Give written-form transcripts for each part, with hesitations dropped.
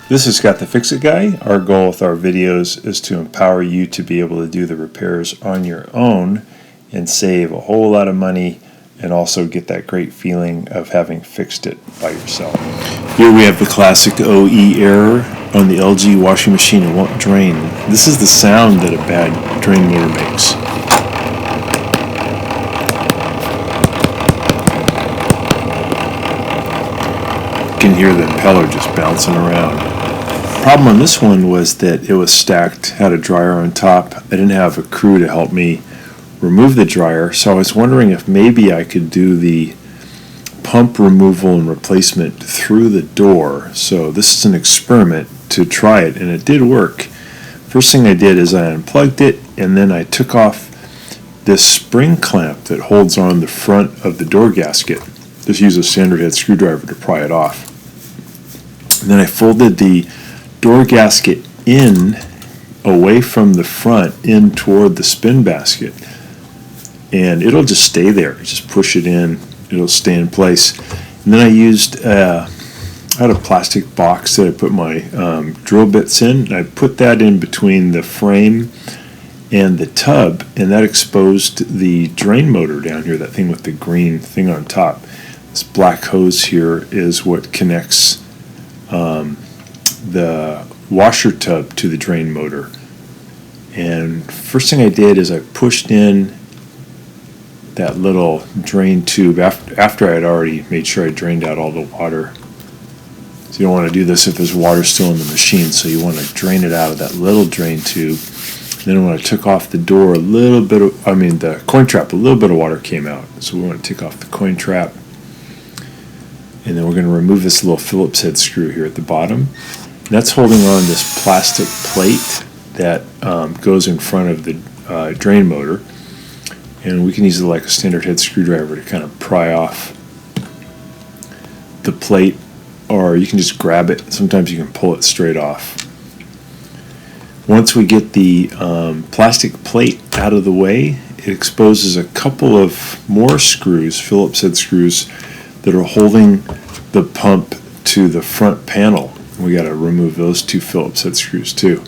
This is Scott the Fix-It Guy. Our goal with our videos is to empower you to be able to do the repairs on your own and save a whole lot of money and also get that great feeling of having fixed it by yourself. Here we have the classic OE error on the LG washing machine. It won't drain. This is the sound that a bad drain motor makes. You can hear the impeller just bouncing around. The problem on this one was that it was stacked, had a dryer on top. I didn't have a crew to help me remove the dryer, so I was wondering if maybe I could do the pump removal and replacement through the door. So this is an experiment to try it, and it did work. First thing I did is I unplugged it, and then I took off this spring clamp that holds on the front of the door gasket. Just use a standard head screwdriver to pry it off. And then I folded the door gasket in away from the front in toward the spin basket, and it'll just stay there. Just push it in, it'll stay in place. And then I used I had a plastic box that I put my drill bits in, and I put that in between the frame and the tub, and that exposed the drain motor down here, that thing with the green thing on top. This black hose here is what connects the washer tub to the drain motor. And first thing I did is I pushed in that little drain tube after I had already made sure I drained out all the water. So you don't want to do this if there's water still in the machine, so you want to drain it out of that little drain tube. And then when I took off the door, the coin trap, a little bit of water came out. So we want to take off the coin trap. And then we're going to remove this little Phillips head screw here at the bottom. And that's holding on this plastic plate that goes in front of the drain motor. And we can use it like a standard head screwdriver to kind of pry off the plate, or you can just grab it. Sometimes you can pull it straight off. Once we get the plastic plate out of the way, it exposes a couple of more screws, Phillips head screws, that are holding the pump to the front panel. We got to remove those two Phillips head screws too.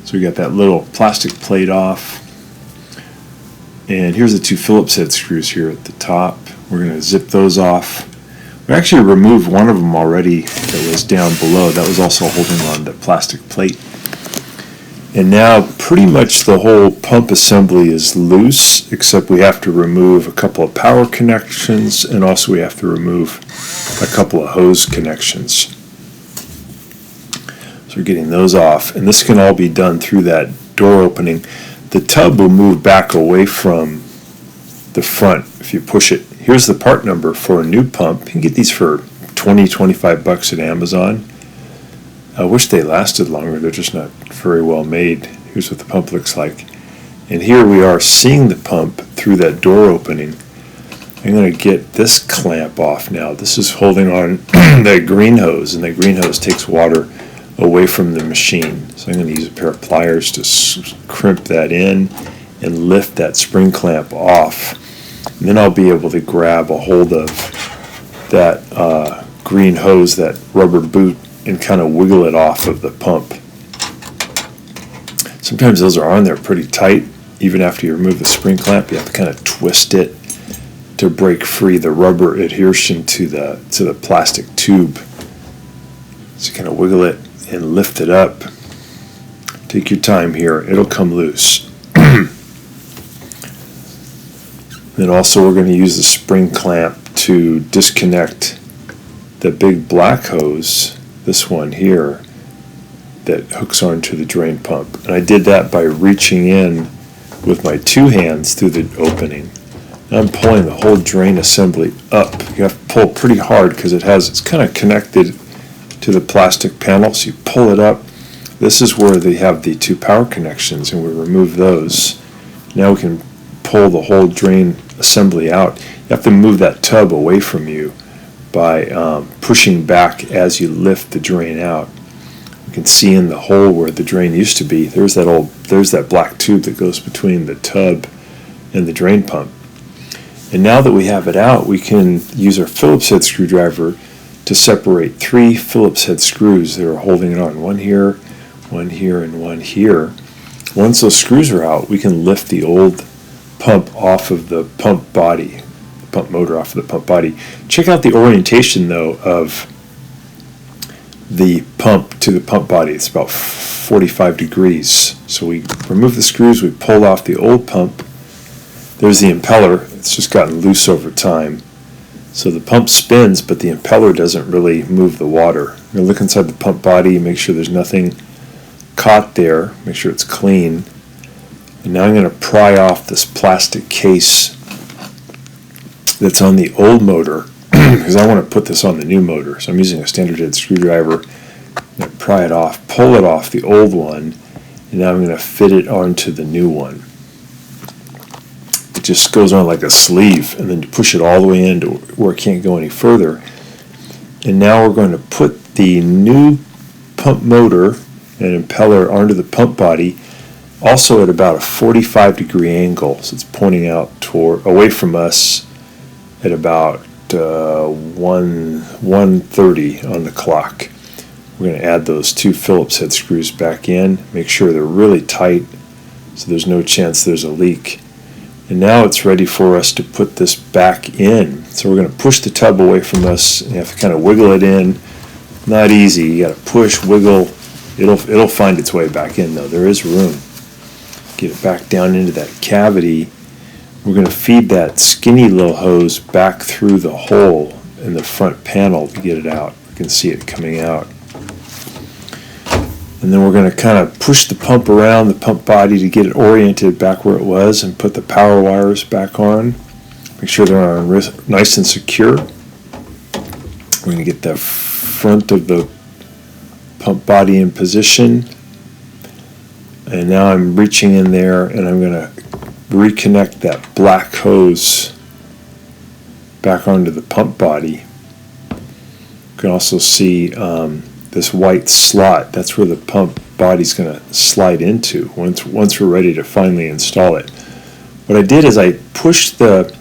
So we got that little plastic plate off. And here's the two Phillips head screws here at the top. We're going to zip those off. We actually removed one of them already that was down below. That was also holding on the plastic plate. And now pretty much the whole pump assembly is loose, except we have to remove a couple of power connections, and also we have to remove a couple of hose connections. So we're getting those off, and this can all be done through that door opening. The tub will move back away from the front if you push it. Here's the part number for a new pump. You can get these for $20-25 at Amazon. I wish they lasted longer. They're just not very well made. Here's what the pump looks like. And here we are seeing the pump through that door opening. I'm going to get this clamp off now. This is holding on the green hose, and the green hose takes water away from the machine. So I'm going to use a pair of pliers to crimp that in and lift that spring clamp off. And then I'll be able to grab a hold of that green hose, that rubber boot, and kind of wiggle it off of the pump. Sometimes those are on there pretty tight. Even after you remove the spring clamp, you have to kind of twist it to break free the rubber adhesion to the plastic tube. So kind of wiggle it and lift it up. Take your time here. It'll come loose. Then also we're going to use the spring clamp to disconnect the big black hose, this one here, that hooks onto the drain pump. And I did that by reaching in with my two hands through the opening. Now I'm pulling the whole drain assembly up. You have to pull pretty hard because it's kind of connected to the plastic panel, so you pull it up. This is where they have the two power connections, and we remove those. Now we can pull the whole drain assembly out. You have to move that tub away from you by pushing back as you lift the drain out. You can see in the hole where the drain used to be, there's that black tube that goes between the tub and the drain pump. And now that we have it out, we can use our Phillips head screwdriver to separate 3 Phillips head screws that are holding it on. One here, and one here. Once those screws are out, we can lift the old pump off of the pump body, the pump motor off of the pump body. Check out the orientation, though, of the pump to the pump body. It's about 45 degrees. So we remove the screws, we pull off the old pump. There's the impeller. It's just gotten loose over time. So the pump spins, but the impeller doesn't really move the water. You look inside the pump body, make sure there's nothing caught there, make sure it's clean. And now I'm going to pry off this plastic case that's on the old motor because I want to put this on the new motor. So I'm using a standard head screwdriver. I'm going to pry it off, pull it off the old one, and now I'm going to fit it onto the new one. It just goes on like a sleeve, and then you push it all the way in to where it can't go any further. And now we're going to put the new pump motor and impeller onto the pump body, also at about a 45 degree angle. So it's pointing out away from us at about 1:30 on the clock. We're going to add those 2 Phillips head screws back in, make sure they're really tight so there's no chance there's a leak. And now it's ready for us to put this back in. So we're going to push the tub away from us and you have to kind of wiggle it in. Not easy. You got to push, wiggle. It'll find its way back in, though. There is room. Get it back down into that cavity. We're going to feed that skinny little hose back through the hole in the front panel to get it out. You can see it coming out. And then we're going to kind of push the pump around the pump body to get it oriented back where it was and put the power wires back on. Make sure they're on nice and secure. We're going to get the front of the pump body in position. And now I'm reaching in there and I'm going to reconnect that black hose back onto the pump body. You can also see this white slot. That's where the pump body's going to slide into once we're ready to finally install it. What I did is I pushed the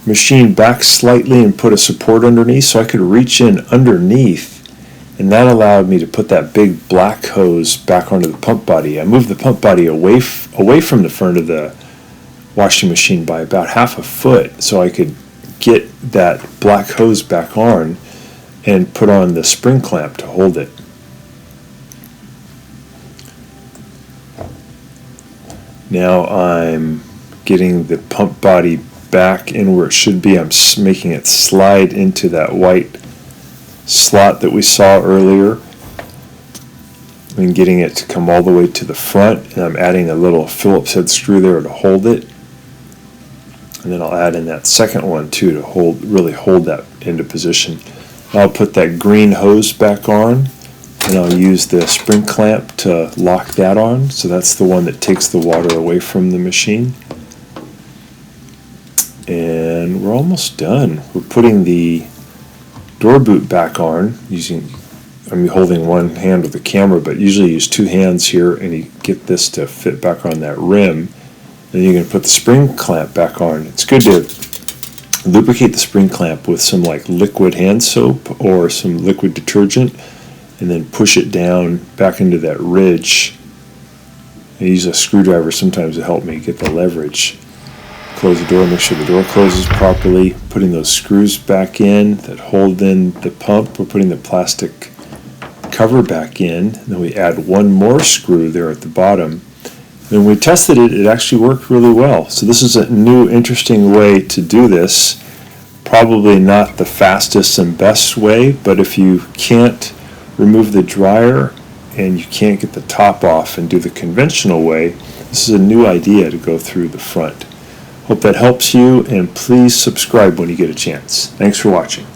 machine back slightly and put a support underneath so I could reach in underneath, and that allowed me to put that big black hose back onto the pump body. I moved the pump body away from the front of the washing machine by about half a foot so I could get that black hose back on and put on the spring clamp to hold it. Now I'm getting the pump body back in where it should be. I'm making it slide into that white slot that we saw earlier and getting it to come all the way to the front, and I'm adding a little Phillips head screw there to hold it, and then I'll add in that second one too to really hold that into position. I'll put that green hose back on and I'll use the spring clamp to lock that on. So that's the one that takes the water away from the machine. And we're almost done. We're putting the door boot back on I'm holding one hand with the camera, but usually use 2 hands here, and you get this to fit back on that rim. Then you can put the spring clamp back on. It's good to lubricate the spring clamp with some like liquid hand soap or some liquid detergent, and then push it down back into that ridge. I use a screwdriver sometimes to help me get the leverage. Close the door, make sure the door closes properly. Putting those screws back in that hold in the pump. We're putting the plastic cover back in. Then we add one more screw there at the bottom. When we tested it, it actually worked really well. So this is a new, interesting way to do this. Probably not the fastest and best way, but if you can't remove the dryer and you can't get the top off and do the conventional way, this is a new idea to go through the front. Hope that helps you, and please subscribe when you get a chance. Thanks for watching.